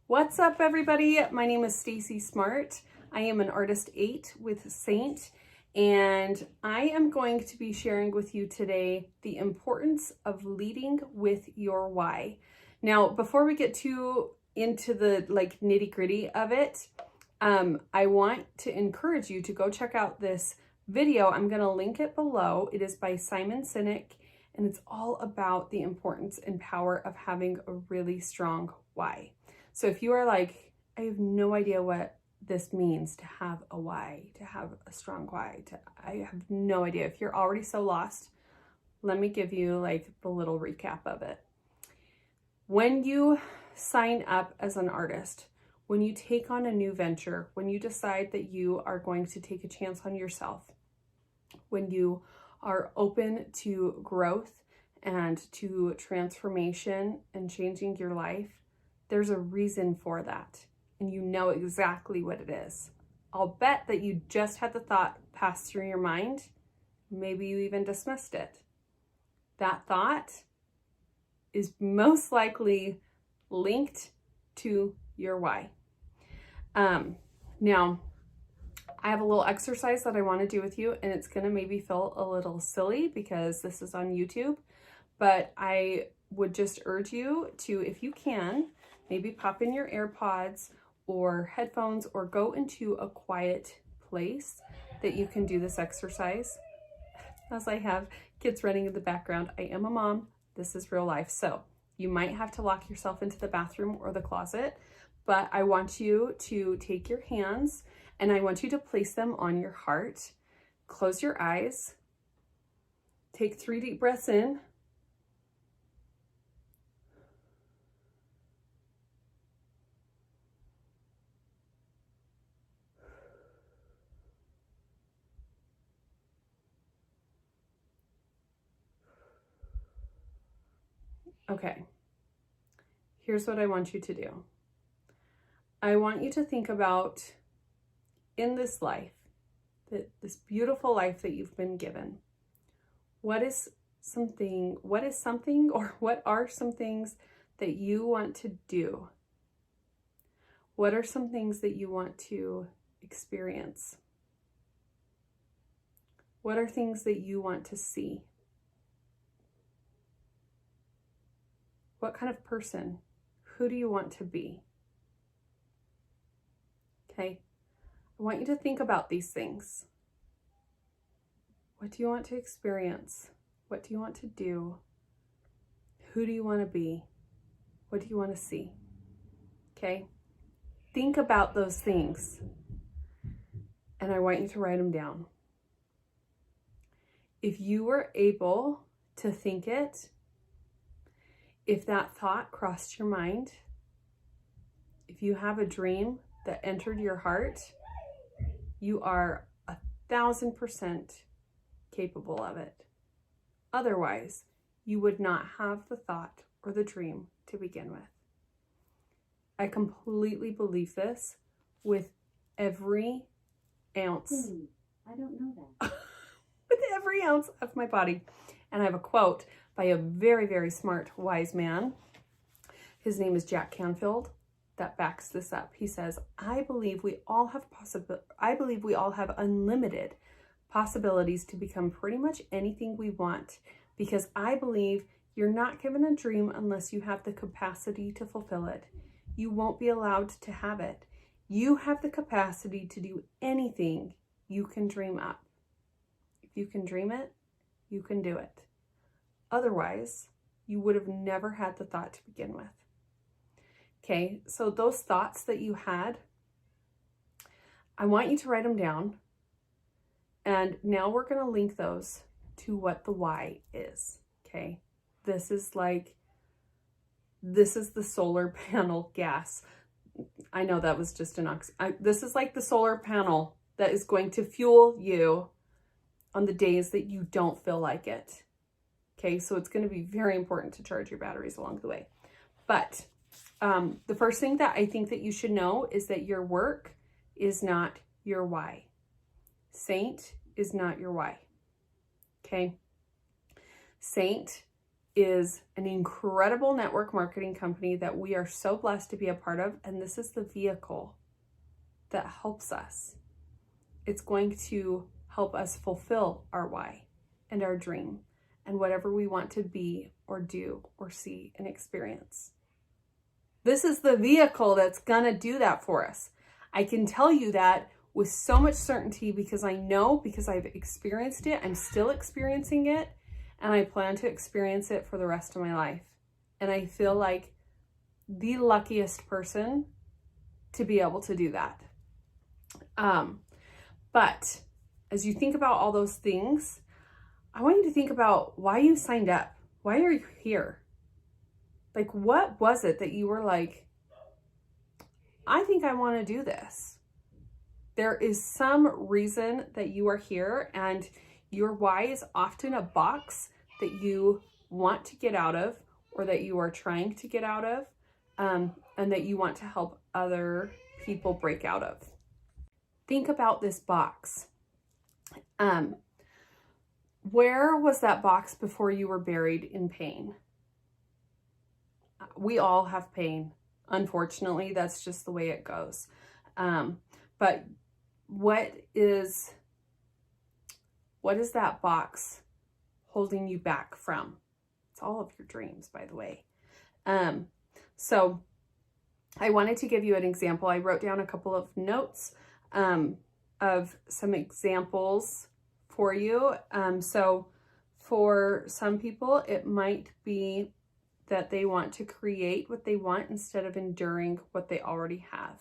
What's up, everybody? My name is Stacy Smart. I am an artist 8 with Saint, and I am going to be sharing with you today the importance of leading with your why. Now, before we get too into the nitty-gritty of it, I want to encourage you to go check out this video. I'm going to link it below. It is by Simon Sinek, and it's all about the importance and power of having a really strong why. So if you are like, I have no idea what this means to have a why, to have a strong why, I have no idea. If you're already so lost, let me give you the little recap of it. When you sign up as an artist, when you take on a new venture, when you decide that you are going to take a chance on yourself, when you are open to growth and to transformation and changing your life, there's a reason for that, and you know exactly what it is. I'll bet that you just had the thought pass through your mind. Maybe you even dismissed it. That thought is most likely linked to your why. Now, I have a little exercise that I want to do with you, and it's going to maybe feel a little silly because this is on YouTube, but I would just urge you to, if you can, maybe pop in your AirPods or headphones or go into a quiet place that you can do this exercise. As I have kids running in the background, I am a mom. This is real life. So you might have to lock yourself into the bathroom or the closet, but I want you to take your hands and I want you to place them on your heart. Close your eyes. Take 3 deep breaths in. Okay, here's what I want you to do. I want you to think about, in this life, this beautiful life that you've been given, what are some things that you want to do? What are some things that you want to experience? What are things that you want to see? What kind of person? Who do you want to be? Okay, I want you to think about these things. What do you want to experience? What do you want to do? Who do you want to be? What do you want to see? Okay, think about those things, and I want you to write them down. If you were able to think it, if that thought crossed your mind, if you have a dream that entered your heart, you are 1,000% capable of it. Otherwise, you would not have the thought or the dream to begin with. I completely believe this with every ounce. I don't know that. With every ounce of my body. And I have a quote by a very, very smart, wise man. His name is Jack Canfield, that backs this up. He says, I believe we all have unlimited possibilities to become pretty much anything we want, because I believe you're not given a dream unless you have the capacity to fulfill it. You won't be allowed to have it. You have the capacity to do anything you can dream up. If you can dream it, you can do it. Otherwise, you would have never had the thought to begin with. Okay, so those thoughts that you had, I want you to write them down. And now we're going to link those to what the why is. Okay, this is the solar panel gas. I know that was just this is like the solar panel that is going to fuel you on the days that you don't feel like it. Okay, so it's going to be very important to charge your batteries along the way. But the first thing that I think that you should know is that your work is not your why. Saint is not your why. Okay? Saint is an incredible network marketing company that we are so blessed to be a part of. And this is the vehicle that helps us. It's going to help us fulfill our why and our dream and whatever we want to be or do or see and experience. This is the vehicle that's gonna do that for us. I can tell you that with so much certainty because I know, because I've experienced it, I'm still experiencing it, and I plan to experience it for the rest of my life. And I feel like the luckiest person to be able to do that. But as you think about all those things, I want you to think about why you signed up. Why are you here? Like, what was it that you were like, I think I want to do this? There is some reason that you are here, and your why is often a box that you want to get out of, or that you are trying to get out of, and that you want to help other people break out of. Think about this box. Where was that box before you were buried in pain? We all have pain. Unfortunately, that's just the way it goes. But what is that box holding you back from? It's all of your dreams, by the way. So I wanted to give you an example. I wrote down a couple of notes of some examples for you. So for some people, it might be that they want to create what they want instead of enduring what they already have.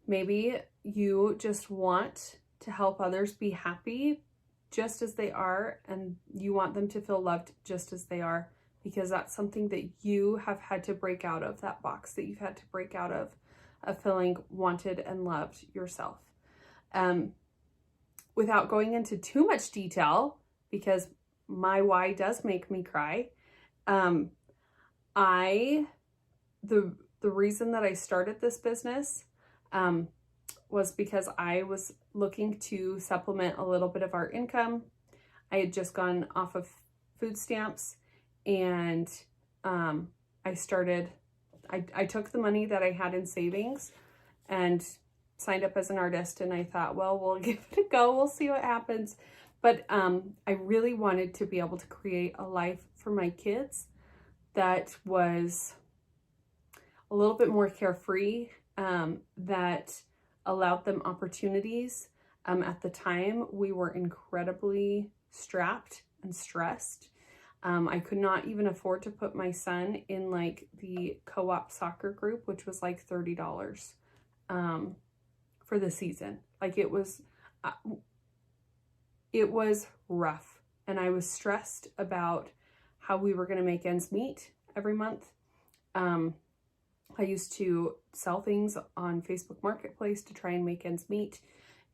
Maybe you just want to help others be happy just as they are, and you want them to feel loved just as they are, because that's something that you have had to break out of, that box that you've had to break out of feeling wanted and loved yourself. Without going into too much detail, because my why does make me cry, the reason that I started this business was because I was looking to supplement a little bit of our income. I had just gone off of food stamps, and I took the money that I had in savings and signed up as an artist, and I thought, well, we'll give it a go. We'll see what happens. But I really wanted to be able to create a life for my kids that was a little bit more carefree, that allowed them opportunities. At the time, we were incredibly strapped and stressed. I could not even afford to put my son in like the co-op soccer group, which was like $30 for the season. Like it was rough, and I was stressed about how we were going to make ends meet every month. I used to sell things on Facebook Marketplace to try and make ends meet.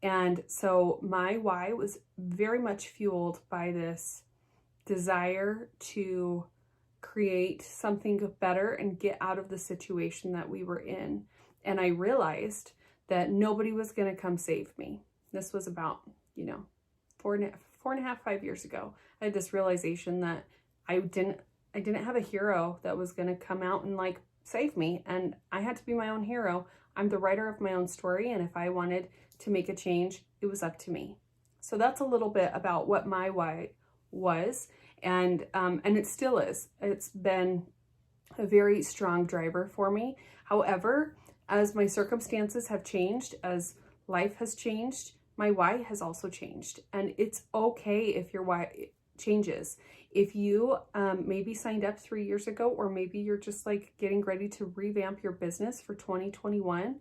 And so my why was very much fueled by this desire to create something better and get out of the situation that we were in. And I realized that nobody was going to come save me. This was about, 4.5, 5 years ago. I had this realization that I didn't have a hero that was going to come out and like save me, and I had to be my own hero. I'm the writer of my own story, and if I wanted to make a change, it was up to me. So that's a little bit about what my why was, and it still is. It's been a very strong driver for me. However, as my circumstances have changed, as life has changed, my why has also changed, and it's okay if your why changes. If you maybe signed up 3 years ago, or maybe you're just like getting ready to revamp your business for 2021,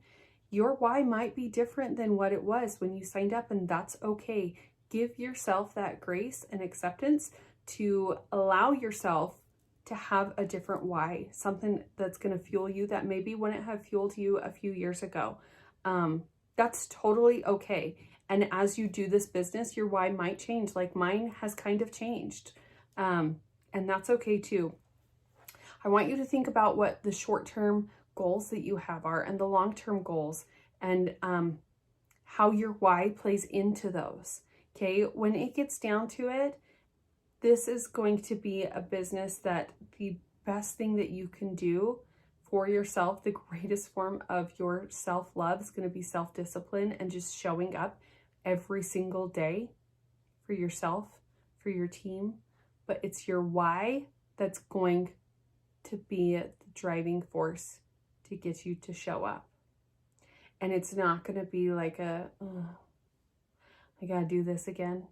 your why might be different than what it was when you signed up, and that's okay. Give yourself that grace and acceptance to allow yourself to have a different why, something that's going to fuel you that maybe wouldn't have fueled you a few years ago. That's totally okay. And as you do this business, your why might change, like mine has kind of changed. And that's okay too. I want you to think about what the short-term goals that you have are, and the long-term goals, and how your why plays into those. Okay, when it gets down to it, this is going to be a business that the best thing that you can do for yourself, the greatest form of your self-love is going to be self-discipline and just showing up every single day for yourself, for your team. But it's your why that's going to be the driving force to get you to show up. And it's not going to be like I gotta do this again.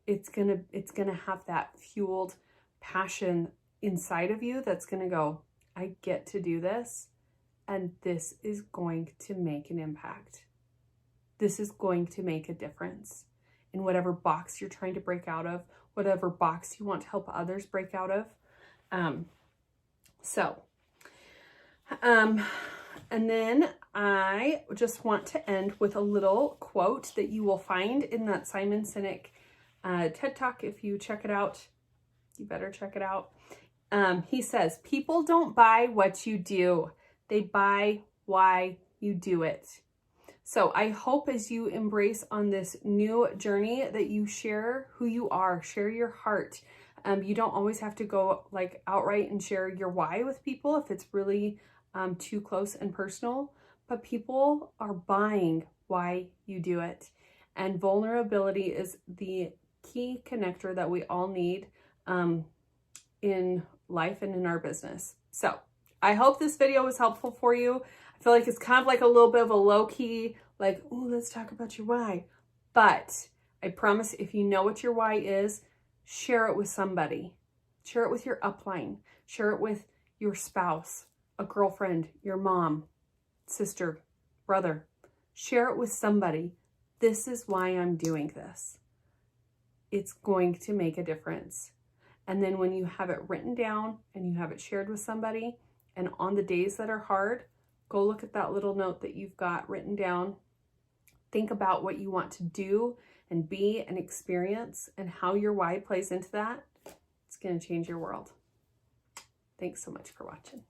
It's gonna have that fueled passion inside of you that's gonna go, I get to do this, and this is going to make an impact. This is going to make a difference in whatever box you're trying to break out of, whatever box you want to help others break out of. And then I just want to end with a little quote that you will find in that Simon Sinek TED Talk. If you check it out, you better check it out. He says, people don't buy what you do. They buy why you do it. So I hope as you embrace on this new journey that you share who you are, share your heart. You don't always have to go like outright and share your why with people if it's really too close and personal, but people are buying why you do it. And vulnerability is the key connector that we all need in life and in our business. So I hope this video was helpful for you. I feel like it's kind of like a little bit of a low key, like, oh, let's talk about your why. But I promise if you know what your why is, share it with somebody. Share it with your upline. Share it with your spouse, a girlfriend, your mom, sister, brother. Share it with somebody. This is why I'm doing this. It's going to make a difference. And then when you have it written down and you have it shared with somebody, and on the days that are hard, go look at that little note that you've got written down. Think about what you want to do and be and experience and how your why plays into that. It's going to change your world. Thanks so much for watching.